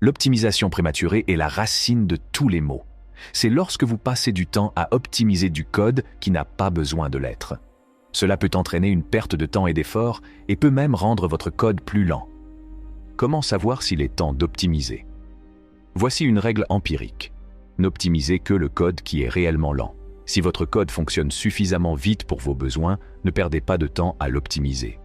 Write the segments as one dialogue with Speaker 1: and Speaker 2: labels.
Speaker 1: L'optimisation prématurée est la racine de tous les maux. C'est lorsque vous passez du temps à optimiser du code qui n'a pas besoin de l'être. Cela peut entraîner une perte de temps et d'effort et peut même rendre votre code plus lent. Comment savoir s'il est temps d'optimiser? Voici une règle empirique. N'optimisez que le code qui est réellement lent. Si votre code fonctionne suffisamment vite pour vos besoins, ne perdez pas de temps à l'optimiser.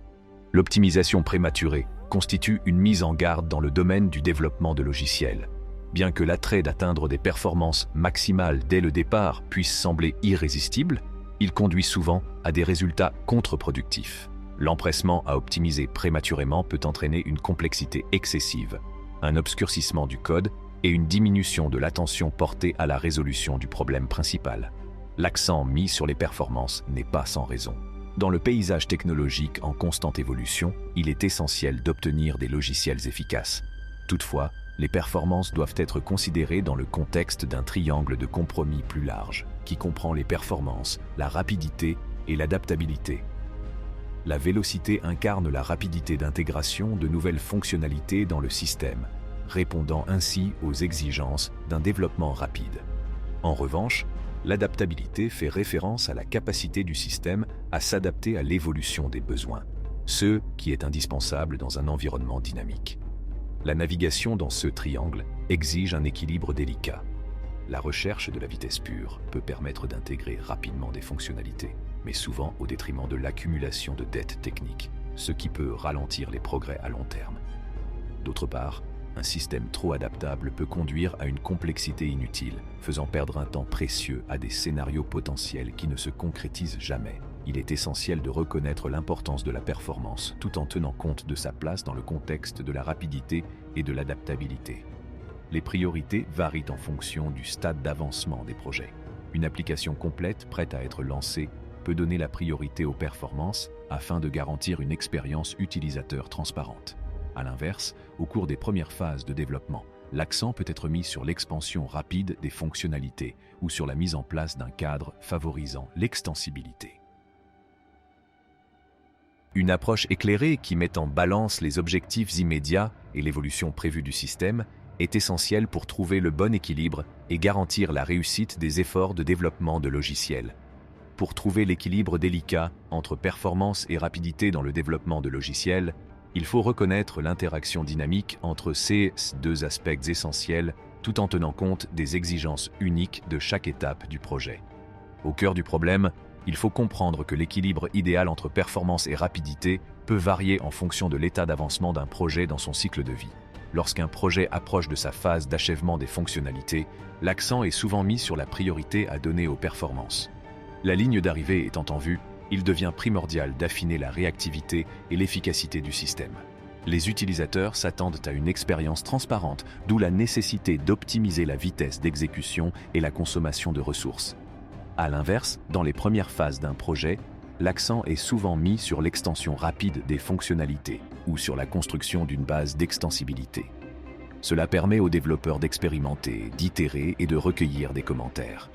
Speaker 1: L'optimisation prématurée constitue une mise en garde dans le domaine du développement de logiciels. Bien que l'attrait d'atteindre des performances maximales dès le départ puisse sembler irrésistible, il conduit souvent à des résultats contre-productifs. L'empressement à optimiser prématurément peut entraîner une complexité excessive, un obscurcissement du code et une diminution de l'attention portée à la résolution du problème principal. L'accent mis sur les performances n'est pas sans raison. Dans le paysage technologique en constante évolution, il est essentiel d'obtenir des logiciels efficaces. Toutefois, les performances doivent être considérées dans le contexte d'un triangle de compromis plus large, qui comprend les performances, la rapidité et l'adaptabilité. La vélocité incarne la rapidité d'intégration de nouvelles fonctionnalités dans le système, répondant ainsi aux exigences d'un développement rapide. En revanche, l'adaptabilité fait référence à la capacité du système à s'adapter à l'évolution des besoins, ce qui est indispensable dans un environnement dynamique. La navigation dans ce triangle exige un équilibre délicat. La recherche de la vitesse pure peut permettre d'intégrer rapidement des fonctionnalités, mais souvent au détriment de l'accumulation de dettes techniques, ce qui peut ralentir les progrès à long terme. D'autre part, un système trop adaptable peut conduire à une complexité inutile, faisant perdre un temps précieux à des scénarios potentiels qui ne se concrétisent jamais. Il est essentiel de reconnaître l'importance de la performance tout en tenant compte de sa place dans le contexte de la rapidité et de l'adaptabilité. Les priorités varient en fonction du stade d'avancement des projets. Une application complète prête à être lancée peut donner la priorité aux performances afin de garantir une expérience utilisateur transparente. A l'inverse, au cours des premières phases de développement, l'accent peut être mis sur l'expansion rapide des fonctionnalités ou sur la mise en place d'un cadre favorisant l'extensibilité. Une approche éclairée qui met en balance les objectifs immédiats et l'évolution prévue du système est essentielle pour trouver le bon équilibre et garantir la réussite des efforts de développement de logiciels. Pour trouver l'équilibre délicat entre performance et rapidité dans le développement de logiciels, il faut reconnaître l'interaction dynamique entre ces deux aspects essentiels tout en tenant compte des exigences uniques de chaque étape du projet. Au cœur du problème, il faut comprendre que l'équilibre idéal entre performance et rapidité peut varier en fonction de l'état d'avancement d'un projet dans son cycle de vie. Lorsqu'un projet approche de sa phase d'achèvement des fonctionnalités, l'accent est souvent mis sur la priorité à donner aux performances. La ligne d'arrivée étant en vue, il devient primordial d'affiner la réactivité et l'efficacité du système. Les utilisateurs s'attendent à une expérience transparente, d'où la nécessité d'optimiser la vitesse d'exécution et la consommation de ressources. À l'inverse, dans les premières phases d'un projet, l'accent est souvent mis sur l'extension rapide des fonctionnalités ou sur la construction d'une base d'extensibilité. Cela permet aux développeurs d'expérimenter, d'itérer et de recueillir des commentaires.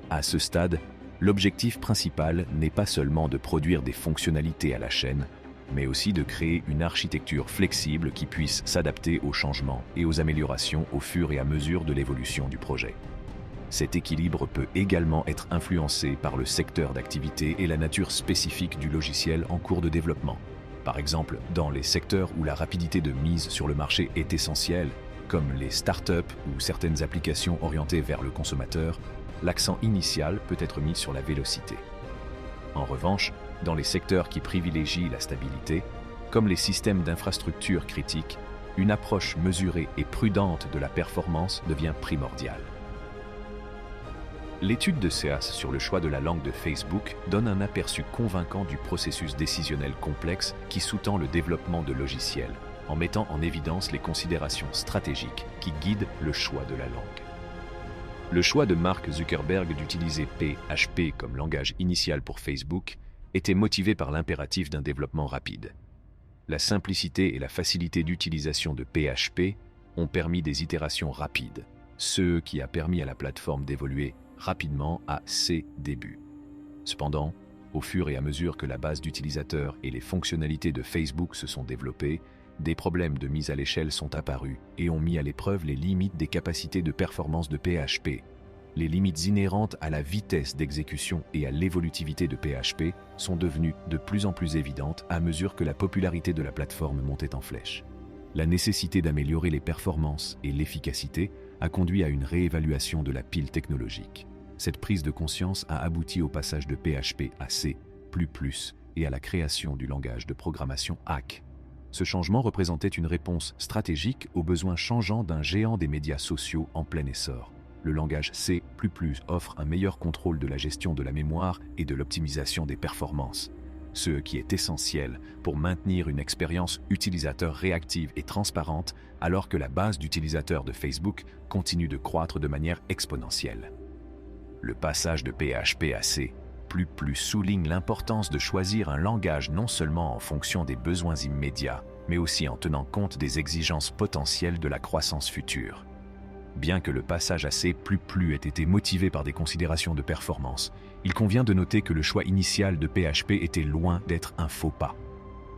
Speaker 1: À ce stade, l'objectif principal n'est pas seulement de produire des fonctionnalités à la chaîne, mais aussi de créer une architecture flexible qui puisse s'adapter aux changements et aux améliorations au fur et à mesure de l'évolution du projet. Cet équilibre peut également être influencé par le secteur d'activité et la nature spécifique du logiciel en cours de développement. Par exemple, dans les secteurs où la rapidité de mise sur le marché est essentielle, comme les startups ou certaines applications orientées vers le consommateur, l'accent initial peut être mis sur la vélocité. En revanche, dans les secteurs qui privilégient la stabilité, comme les systèmes d'infrastructure critiques, une approche mesurée et prudente de la performance devient primordiale. L'étude de SEAS sur le choix de la langue de Facebook donne un aperçu convaincant du processus décisionnel complexe qui sous-tend le développement de logiciels, en mettant en évidence les considérations stratégiques qui guident le choix de la langue. Le choix de Mark Zuckerberg d'utiliser PHP comme langage initial pour Facebook était motivé par l'impératif d'un développement rapide. La simplicité et la facilité d'utilisation de PHP ont permis des itérations rapides, ce qui a permis à la plateforme d'évoluer rapidement à ses débuts. Cependant, au fur et à mesure que la base d'utilisateurs et les fonctionnalités de Facebook se sont développées, des problèmes de mise à l'échelle sont apparus et ont mis à l'épreuve les limites des capacités de performance de PHP. Les limites inhérentes à la vitesse d'exécution et à l'évolutivité de PHP sont devenues de plus en plus évidentes à mesure que la popularité de la plateforme montait en flèche. La nécessité d'améliorer les performances et l'efficacité a conduit à une réévaluation de la pile technologique. Cette prise de conscience a abouti au passage de PHP à C++ et à la création du langage de programmation Hack. Ce changement représentait une réponse stratégique aux besoins changeants d'un géant des médias sociaux en plein essor. Le langage C++ offre un meilleur contrôle de la gestion de la mémoire et de l'optimisation des performances, ce qui est essentiel pour maintenir une expérience utilisateur réactive et transparente alors que la base d'utilisateurs de Facebook continue de croître de manière exponentielle. Le passage de PHP à C++ souligne l'importance de choisir un langage non seulement en fonction des besoins immédiats, mais aussi en tenant compte des exigences potentielles de la croissance future. Bien que le passage à C++ ait été motivé par des considérations de performance, il convient de noter que le choix initial de PHP était loin d'être un faux pas.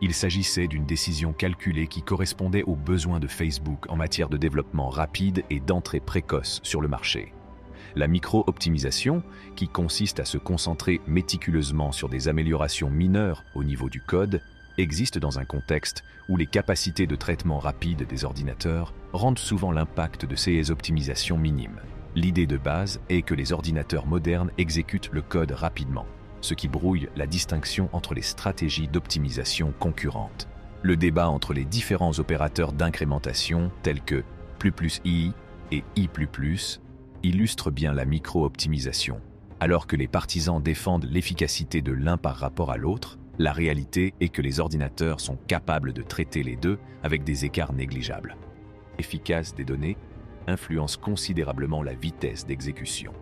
Speaker 1: Il s'agissait d'une décision calculée qui correspondait aux besoins de Facebook en matière de développement rapide et d'entrée précoce sur le marché. La micro-optimisation, qui consiste à se concentrer méticuleusement sur des améliorations mineures au niveau du code, existe dans un contexte où les capacités de traitement rapide des ordinateurs rendent souvent l'impact de ces optimisations minimes. L'idée de base est que les ordinateurs modernes exécutent le code rapidement, ce qui brouille la distinction entre les stratégies d'optimisation concurrentes. Le débat entre les différents opérateurs d'incrémentation tels que ++i et i++ illustre bien la micro-optimisation. Alors que les partisans défendent l'efficacité de l'un par rapport à l'autre, la réalité est que les ordinateurs sont capables de traiter les deux avec des écarts négligeables. L'efficacité des données influence considérablement la vitesse d'exécution.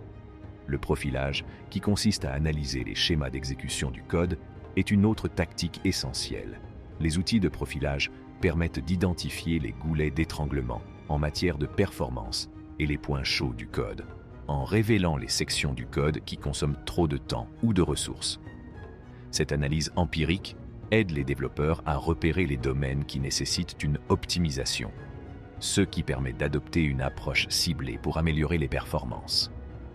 Speaker 1: Le profilage, qui consiste à analyser les schémas d'exécution du code, est une autre tactique essentielle. Les outils de profilage permettent d'identifier les goulets d'étranglement en matière de performance et les points chauds du code, en révélant les sections du code qui consomment trop de temps ou de ressources. Cette analyse empirique aide les développeurs à repérer les domaines qui nécessitent une optimisation, ce qui permet d'adopter une approche ciblée pour améliorer les performances.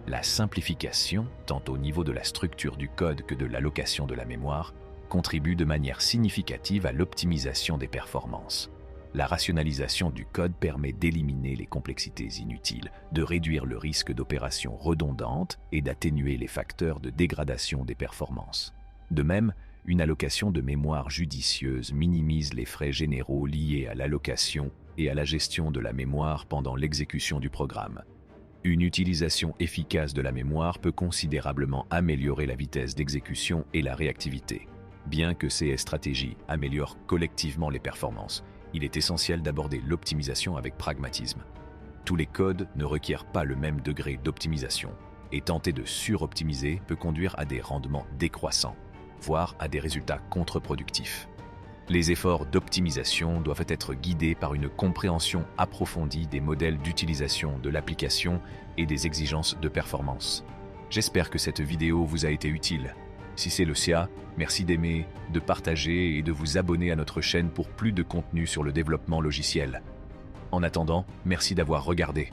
Speaker 1: La simplification, tant au niveau de la structure du code que de l'allocation de la mémoire, contribue de manière significative à l'optimisation des performances. La rationalisation du code permet d'éliminer les complexités inutiles, de réduire le risque d'opérations redondantes et d'atténuer les facteurs de dégradation des performances. De même, une allocation de mémoire judicieuse minimise les frais généraux liés à l'allocation et à la gestion de la mémoire pendant l'exécution du programme. Une utilisation efficace de la mémoire peut considérablement améliorer la vitesse d'exécution et la réactivité. Bien que ces stratégies améliorent collectivement les performances, il est essentiel d'aborder l'optimisation avec pragmatisme. Tous les codes ne requièrent pas le même degré d'optimisation, et tenter de suroptimiser peut conduire à des rendements décroissants, voire à des résultats contre-productifs. Les efforts d'optimisation doivent être guidés par une compréhension approfondie des modèles d'utilisation de l'application et des exigences de performance. J'espère que cette vidéo vous a été utile. Si c'est le cas, merci d'aimer, de partager et de vous abonner à notre chaîne pour plus de contenu sur le développement logiciel. En attendant, merci d'avoir regardé.